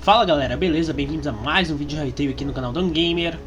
Fala galera, beleza? Bem-vindos a mais um vídeo de review aqui no canal Dan Gamer.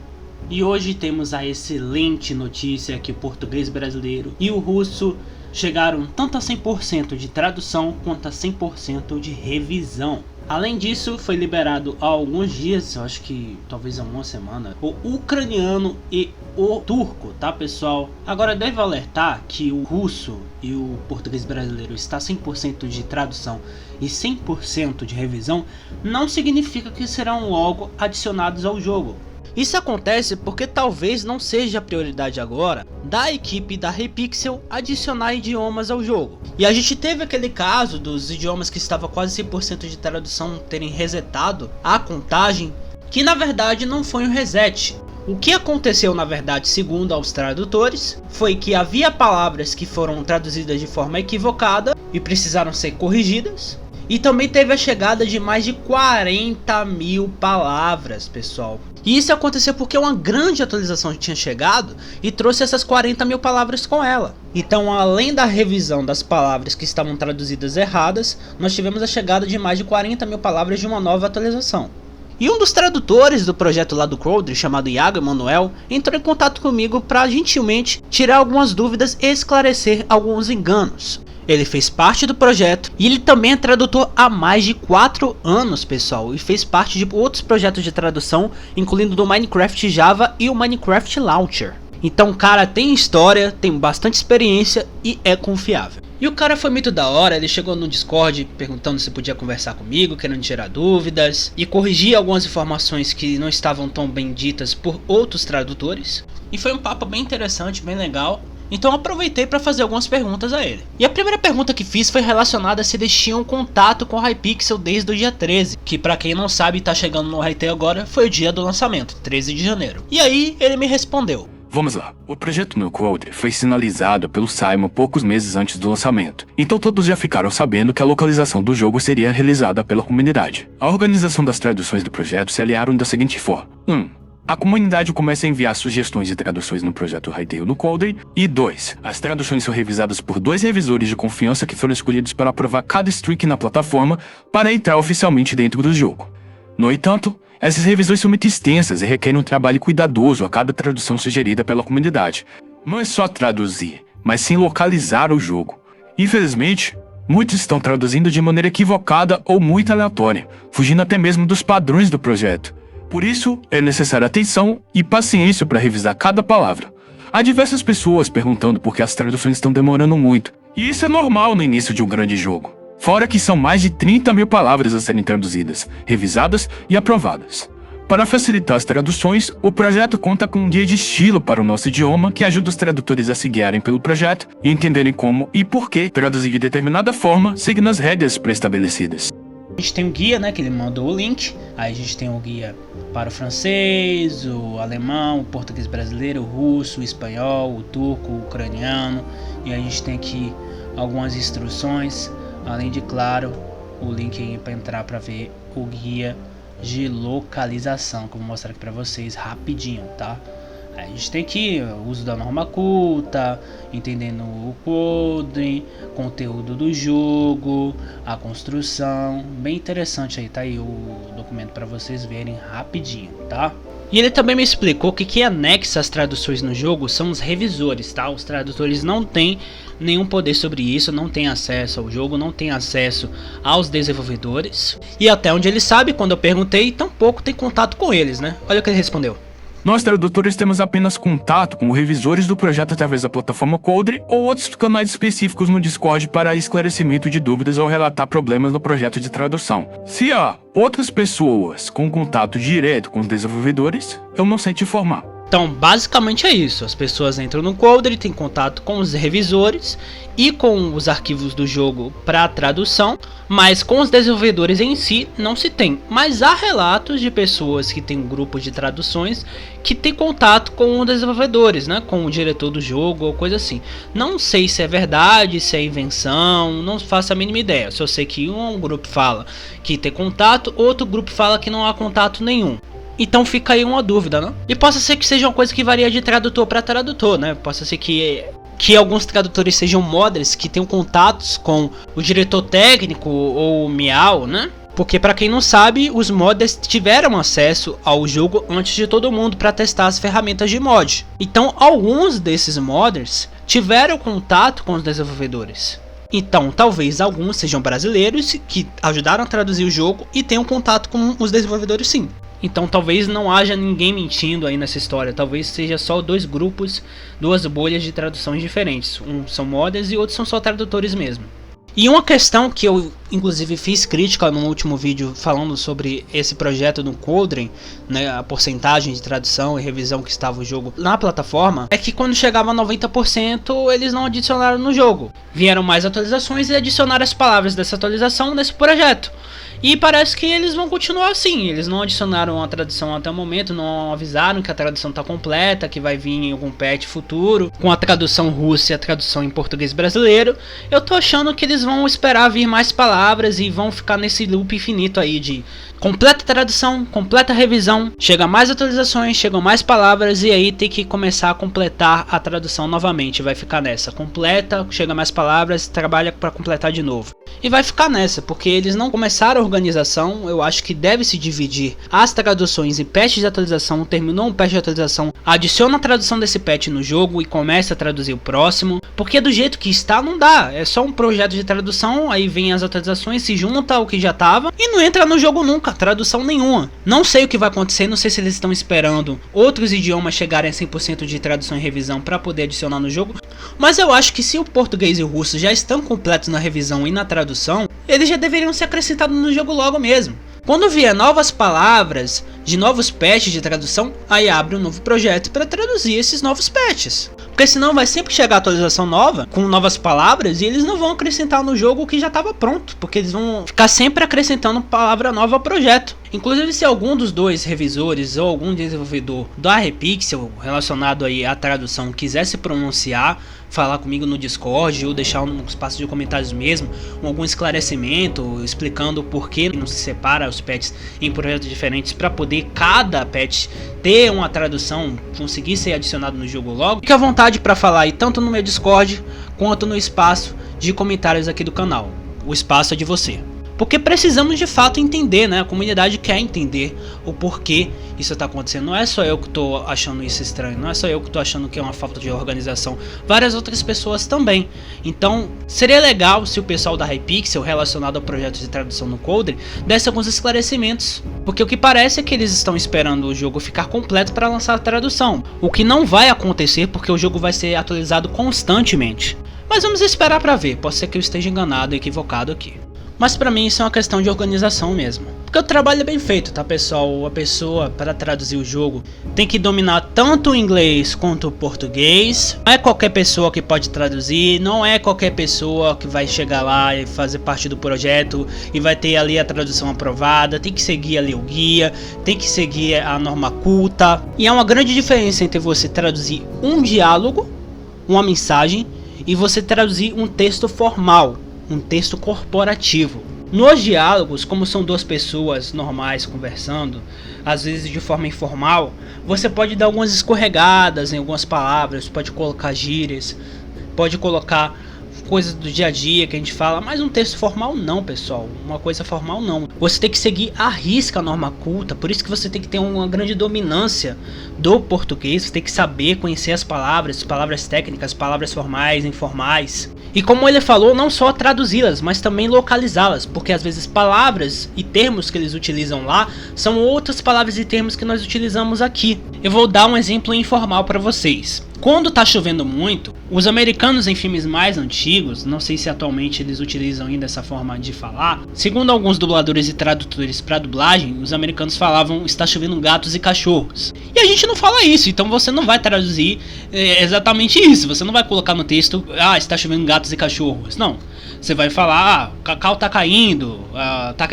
E hoje temos a excelente notícia que o português brasileiro e o russo chegaram tanto a 100% de tradução quanto a 100% de revisão. Além disso, foi liberado há alguns dias, eu acho que talvez há uma semana, o ucraniano e o turco, tá pessoal? Agora devo alertar que o russo e o português brasileiro está 100% de tradução e 100% de revisão, não significa que serão logo adicionados ao jogo. Isso acontece porque talvez não seja a prioridade agora da equipe da Hypixel adicionar idiomas ao jogo. E a gente teve aquele caso dos idiomas que estava quase 100% de tradução terem resetado a contagem, que na verdade não foi um reset. O que aconteceu na verdade, segundo aos tradutores, foi que havia palavras que foram traduzidas de forma equivocada e precisaram ser corrigidas. E também teve a chegada de mais de 40 mil palavras, pessoal. E isso aconteceu porque uma grande atualização tinha chegado e trouxe essas 40 mil palavras com ela. Então, além da revisão das palavras que estavam traduzidas erradas, nós tivemos a chegada de mais de 40 mil palavras de uma nova atualização. E um dos tradutores do projeto lá do Crowdry, chamado Iago Emanuel, entrou em contato comigo para gentilmente tirar algumas dúvidas e esclarecer alguns enganos. Ele fez parte do projeto e ele também é tradutor há mais de 4 anos, pessoal, e fez parte de outros projetos de tradução, incluindo do Minecraft Java e o Minecraft Launcher. Então o cara tem história, tem bastante experiência e é confiável. E o cara foi muito da hora, ele chegou no Discord perguntando se podia conversar comigo, querendo tirar dúvidas e corrigir algumas informações que não estavam tão bem ditas por outros tradutores. E foi um papo bem interessante, bem legal. Então eu aproveitei para fazer algumas perguntas a ele. E a primeira pergunta que fiz foi relacionada a se eles tinham contato com a Hypixel desde o dia 13, que para quem não sabe tá chegando no Hytale agora, foi o dia do lançamento, 13 de janeiro. E aí ele me respondeu: Vamos lá, o projeto no Crowdry foi sinalizado pelo Simon poucos meses antes do lançamento, então todos já ficaram sabendo que a localização do jogo seria realizada pela comunidade. A organização das traduções do projeto se aliaram da seguinte forma: a comunidade começa a enviar sugestões de traduções no projeto Hytale no Crowdry. E 2. As traduções são revisadas por 2 revisores de confiança que foram escolhidos para aprovar cada streak na plataforma para entrar oficialmente dentro do jogo. No entanto, essas revisões são muito extensas e requerem um trabalho cuidadoso a cada tradução sugerida pela comunidade. Não é só traduzir, mas sim localizar o jogo. Infelizmente, muitos estão traduzindo de maneira equivocada ou muito aleatória, fugindo até mesmo dos padrões do projeto. Por isso, é necessária atenção e paciência para revisar cada palavra. Há diversas pessoas perguntando por que as traduções estão demorando muito, e isso é normal no início de um grande jogo. Fora que são mais de 30 mil palavras a serem traduzidas, revisadas e aprovadas. Para facilitar as traduções, o projeto conta com um guia de estilo para o nosso idioma que ajuda os tradutores a se guiarem pelo projeto e entenderem como e por que traduzir de determinada forma, seguindo as regras pré-estabelecidas. A gente tem o guia, né, que ele mandou o link. Aí a gente tem o guia para o francês, o alemão, o português brasileiro, o russo, o espanhol, o turco, o ucraniano. E a gente tem aqui algumas instruções, além de, claro, o link aí para entrar para ver o guia de localização, que eu vou mostrar aqui para vocês rapidinho, tá? A gente tem aqui o uso da norma culta, entendendo o coding, conteúdo do jogo, a construção, bem interessante aí, tá aí o documento para vocês verem rapidinho, tá? E ele também me explicou que quem anexa as traduções no jogo são os revisores, tá? Os tradutores não têm nenhum poder sobre isso, não tem acesso ao jogo, não tem acesso aos desenvolvedores. E até onde ele sabe, quando eu perguntei, tampouco tem contato com eles, né? Olha o que ele respondeu. Nós tradutores temos apenas contato com os revisores do projeto através da plataforma Crowdry ou outros canais específicos no Discord para esclarecimento de dúvidas ou relatar problemas no projeto de tradução. Se há outras pessoas com contato direto com os desenvolvedores, eu não sei te informar. Então, basicamente é isso. As pessoas entram no Crowdry, têm contato com os revisores e com os arquivos do jogo para tradução, mas com os desenvolvedores em si não se tem. Mas há relatos de pessoas que têm um grupo de traduções que tem contato com os desenvolvedores, né, com o diretor do jogo ou coisa assim. Não sei se é verdade, se é invenção, não faço a mínima ideia. Só sei que um grupo fala que tem contato, outro grupo fala que não há contato nenhum. Então fica aí uma dúvida, né? E possa ser que seja uma coisa que varia de tradutor para tradutor, né? Possa ser que alguns tradutores sejam modders que tenham contatos com o diretor técnico ou o Miau, né? Porque para quem não sabe, os modders tiveram acesso ao jogo antes de todo mundo para testar as ferramentas de mod. Então alguns desses modders tiveram contato com os desenvolvedores. Então talvez alguns sejam brasileiros que ajudaram a traduzir o jogo e tenham contato com os desenvolvedores sim. Então talvez não haja ninguém mentindo aí nessa história, talvez seja só dois grupos, duas bolhas de traduções diferentes. Um são modders e outros são só tradutores mesmo. E uma questão que eu inclusive fiz crítica no último vídeo falando sobre esse projeto no Cauldron, né, a porcentagem de tradução e revisão que estava o jogo na plataforma, é que quando chegava a 90% eles não adicionaram no jogo. Vieram mais atualizações e adicionaram as palavras dessa atualização nesse projeto. E parece que eles vão continuar assim, eles não adicionaram a tradução até o momento, não avisaram que a tradução está completa, que vai vir em algum patch futuro, com a tradução russa e a tradução em português brasileiro. Eu tô achando que eles vão esperar vir mais palavras e vão ficar nesse loop infinito aí de completa tradução, completa revisão, chega mais atualizações, chegam mais palavras e aí tem que começar a completar a tradução novamente, vai ficar nessa, completa, chega mais palavras, trabalha para completar de novo. E vai ficar nessa, porque eles não começaram a organização, eu acho que deve se dividir as traduções em patches de atualização, terminou um patch de atualização, adiciona a tradução desse patch no jogo e começa a traduzir o próximo, porque do jeito que está não dá, é só um projeto de tradução, aí vem as atualizações, se junta ao que já estava e não entra no jogo nunca, tradução nenhuma. Não sei o que vai acontecer, não sei se eles estão esperando outros idiomas chegarem a 100% de tradução e revisão para poder adicionar no jogo, mas eu acho que se o português e o russo já estão completos na revisão e na tradução, eles já deveriam ser acrescentados no jogo logo mesmo. Quando vier novas palavras de novos patches de tradução, aí abre um novo projeto para traduzir esses novos patches. Porque senão vai sempre chegar atualização nova, com novas palavras, e eles não vão acrescentar no jogo o que já estava pronto, porque eles vão ficar sempre acrescentando palavra nova ao projeto. Inclusive se algum dos dois revisores ou algum desenvolvedor da Hypixel relacionado aí à tradução quiser se pronunciar, falar comigo no Discord ou deixar um espaço de comentários mesmo, algum esclarecimento explicando o porquê não se separa os patches em projetos diferentes para poder cada patch ter uma tradução, conseguir ser adicionado no jogo logo, fique à vontade para falar aí tanto no meu Discord quanto no espaço de comentários aqui do canal. O espaço é de você. Porque precisamos de fato entender, né? A comunidade quer entender o porquê isso está acontecendo. Não é só eu que estou achando isso estranho, não é só eu que estou achando que é uma falta de organização. Várias outras pessoas também. Então seria legal se o pessoal da Hypixel relacionado ao projeto de tradução no Cauldron desse alguns esclarecimentos. Porque o que parece é que eles estão esperando o jogo ficar completo para lançar a tradução. O que não vai acontecer porque o jogo vai ser atualizado constantemente. Mas vamos esperar para ver, pode ser que eu esteja enganado e equivocado aqui. Mas pra mim isso é uma questão de organização mesmo. Porque o trabalho é bem feito, tá pessoal? A pessoa para traduzir o jogo tem que dominar tanto o inglês quanto o português. Não é qualquer pessoa que pode traduzir, não é qualquer pessoa que vai chegar lá e fazer parte do projeto e vai ter ali a tradução aprovada. Tem que seguir ali o guia, tem que seguir a norma culta. E há uma grande diferença entre você traduzir um diálogo, uma mensagem, e você traduzir um texto formal, um texto corporativo. Nos diálogos, como são duas pessoas normais conversando, às vezes de forma informal, você pode dar algumas escorregadas em algumas palavras, pode colocar gírias, pode colocar coisas do dia a dia que a gente fala, mas um texto formal não, pessoal, uma coisa formal não. Você tem que seguir à risca a norma culta, por isso que você tem que ter uma grande dominância do português, você tem que saber conhecer as palavras técnicas, palavras formais, informais. E como ele falou, não só traduzi-las, mas também localizá-las, porque às vezes palavras e termos que eles utilizam lá são outras palavras e termos que nós utilizamos aqui. Eu vou dar um exemplo informal para vocês. Quando tá chovendo muito, os americanos em filmes mais antigos, não sei se atualmente eles utilizam ainda essa forma de falar, segundo alguns dubladores e tradutores para dublagem, os americanos falavam está chovendo gatos e cachorros. E a gente não fala isso, então você não vai traduzir exatamente isso, você não vai colocar no texto, está chovendo gatos e cachorros, não. Você vai falar, cacau tá caindo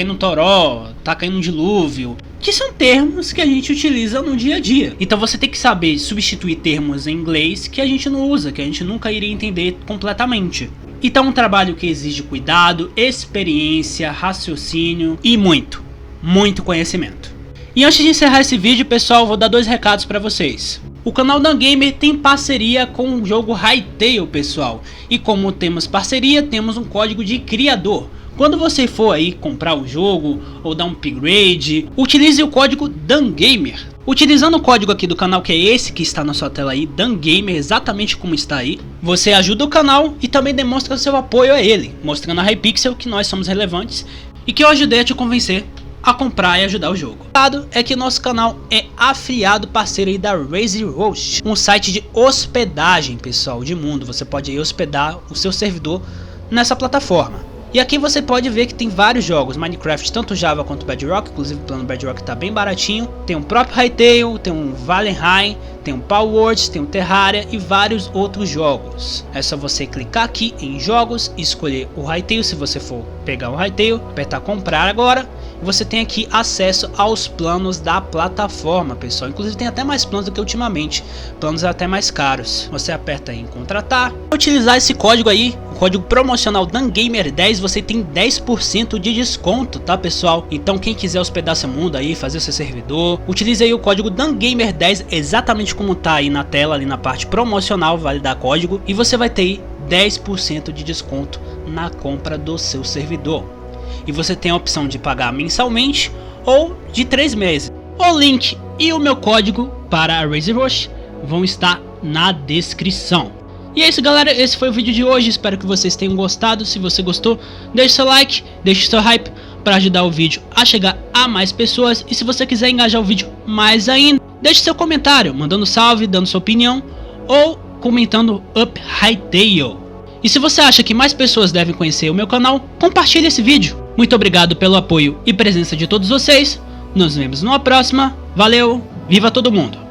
um toró, tá caindo um dilúvio. Que são termos que a gente utiliza no dia a dia. Então você tem que saber substituir termos em inglês que a gente não usa, que a gente nunca iria entender completamente. Então é um trabalho que exige cuidado, experiência, raciocínio e muito conhecimento. E antes de encerrar esse vídeo, pessoal, vou dar dois recados para vocês. O canal Dan Gamer tem parceria com o jogo Hytale, pessoal. E como temos parceria, temos um código de criador. Quando você for aí comprar o jogo ou dar um upgrade, utilize o código DANGAMER. Utilizando o código aqui do canal, que é esse que está na sua tela aí, DANGAMER, exatamente como está aí, você ajuda o canal e também demonstra seu apoio a ele, mostrando a Hypixel que nós somos relevantes e que eu ajudei a te convencer a comprar e ajudar o jogo. O lado é que nosso canal é afiliado parceiro aí da RazeRoast, um site de hospedagem, pessoal, de mundo. Você pode aí hospedar o seu servidor nessa plataforma. E aqui você pode ver que tem vários jogos, Minecraft, tanto Java quanto Bedrock, inclusive o plano Bedrock tá bem baratinho. Tem um próprio Hytale, tem um Valheim, tem um Palworld, tem um Terraria e vários outros jogos. É só você clicar aqui em jogos, escolher o Hytale, se você for pegar o Hytale, apertar comprar agora. E você tem aqui acesso aos planos da plataforma, pessoal. Inclusive tem até mais planos do que ultimamente, planos até mais caros. Você aperta aí em contratar. Utilizar esse código aí, o código promocional DANGAMER10, você tem 10% de desconto, tá, pessoal? Então quem quiser hospedar seu mundo aí, fazer seu servidor, utilize aí o código DANGAMER10, exatamente como tá aí na tela, ali na parte promocional, vale dar código, e você vai ter aí 10% de desconto na compra do seu servidor. E você tem a opção de pagar mensalmente ou de 3 meses. O link e o meu código para a RazeRoast vão estar na descrição. E é isso, galera, esse foi o vídeo de hoje, espero que vocês tenham gostado. Se você gostou, deixe seu like, deixe seu hype para ajudar o vídeo a chegar a mais pessoas. E se você quiser engajar o vídeo mais ainda, deixe seu comentário, mandando salve, dando sua opinião ou comentando Up Hytale. E se você acha que mais pessoas devem conhecer o meu canal, compartilhe esse vídeo. Muito obrigado pelo apoio e presença de todos vocês. Nos vemos numa próxima. Valeu, viva todo mundo!